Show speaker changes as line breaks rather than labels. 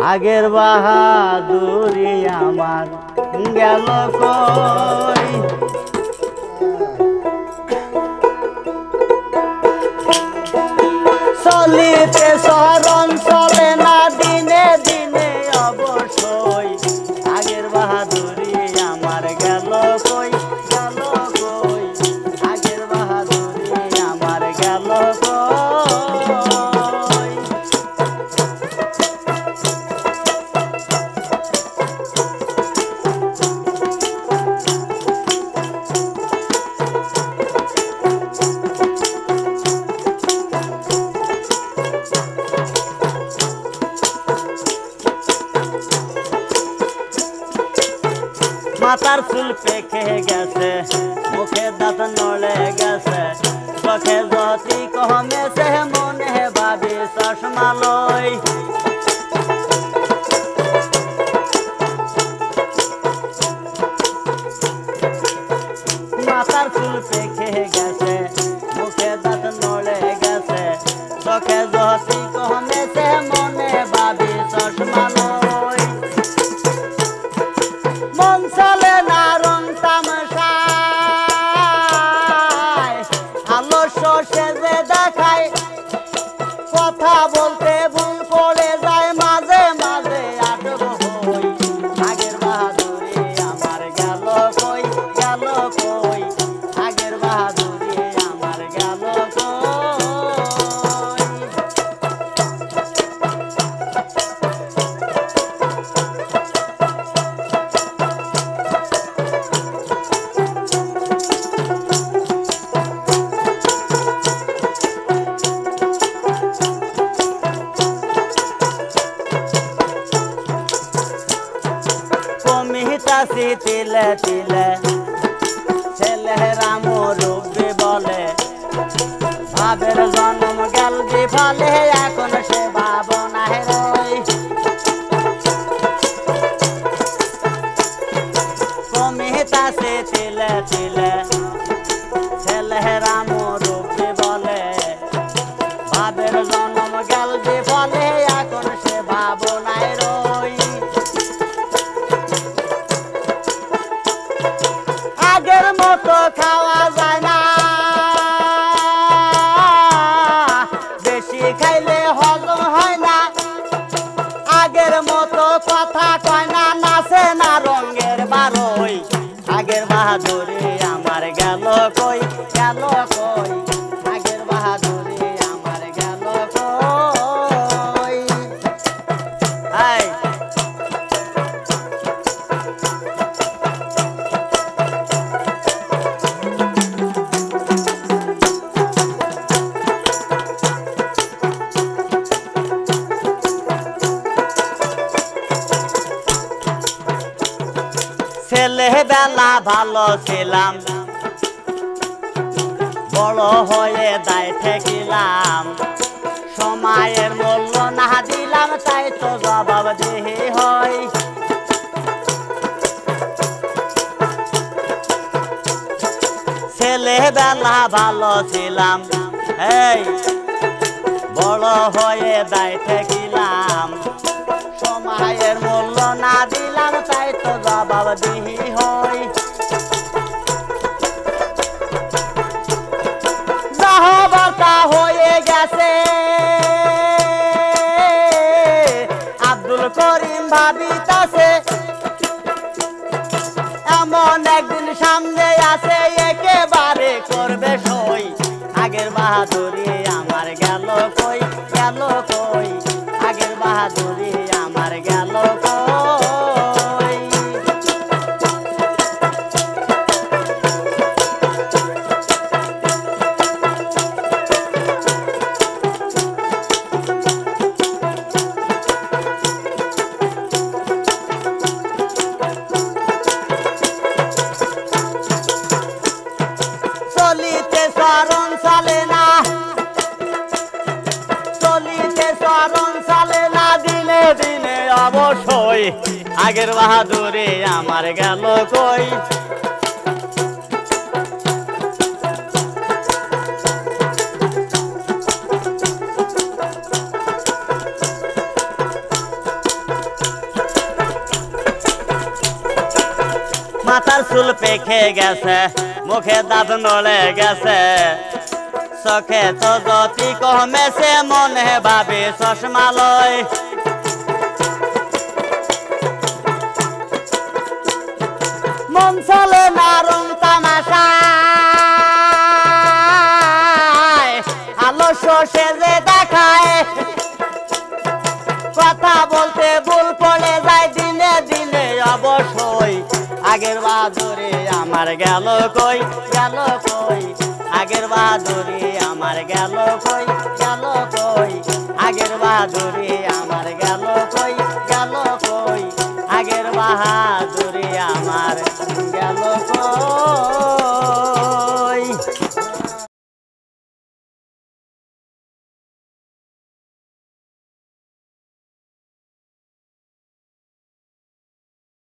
আগের বাহাদুরি আমার গেল কই চলিতে শরণ চলে না দিনে দিনে অবশ্যই আগের বাহাদুরি আমার গেল কই গেল কই আগের বাহাদুরি আমার গেল কই মাথার চুল পেকে গেছে মুখে দাঁত নড়ে গেছে চোখে জ্যোতি কমেছে মনে ভাবি চশমা লই মাথার চুল পেকে গেছে মুখে দাঁত নড়ে গেছে চোখে জ্যোতি কমেছে মনে ভাবি চশমা লই মন চলে না রং তামাশায় আলস্য সেজে দেখায় কথা বলতে ভুল করে যায় মাঝে মাঝে আটক হই আগের বাহাদুরি আমার গেল কই গেল কই আগের বাহাদুরি আমার গেল কই কমিতাছি তিলে তিলে ছেলেরা মুরব্বি বলে ভাবের জন্ম গেল বিফলে এখন সে ভাবনায় রই কমিতাছি তিলে তিলে ছেলেরা মুরব্বি বলে ভাবের জন্ম গেল বিফলে এখন সে ভাবনায় রই আগের মতো খাওয়া যায় না বেশি খাইলে হজম হয় না আগের মতো কথা কয় না নাচে না রঙের বারোই আগের বাহাদুরি আমার গেল কই গেল কই আগের বাহাদুরি আমার গেল কই এই ছেলেবেলা ভালো ছিলাম বড় হয়ে দায় ঠেকিলাম সময়ের মূল্য না দিলাম তাই তো জবাব দিহি হয় ছেলেবেলা ভালো ছিলাম এই বড় হয়ে দায় ঠেকিলাম সময়ের মূল্য না দিলাম তাই তো জবাব দিহি হই যাহবাতা হয়ে গেছে আব্দুল করিম ভাবিতাছে এমন একদিন সামনে আছে একেবারে করবে সই আগের বাহাদুরি আমার গেল কই গেল কই আগের বাহাদুরি আমার গেল কই চলিতে চরণ চলে না চলিতে চরণ চলে না দিনে দিনে অবশ্যই আগের বাহাদুরি আমার গেল কই মাথার চুল পেকে গেছে মুখে দাঁত নড়ে গেছে চোখে তো জ্যোতি কমেছে মনে ভাবি চশমা লয় মন চলে না রং তামাশায় আলস্য সেজে দেখায় কথা বলতে ভুল পড়ে যায় দিনে দিনে অবশ্যই আগের বাহাদুরি আমার গেল কই আগের বাহাদুরি আমার গেল কই আগের বাহাদুরি আমার গেল কই আগের বাহাদুরি আমার গেল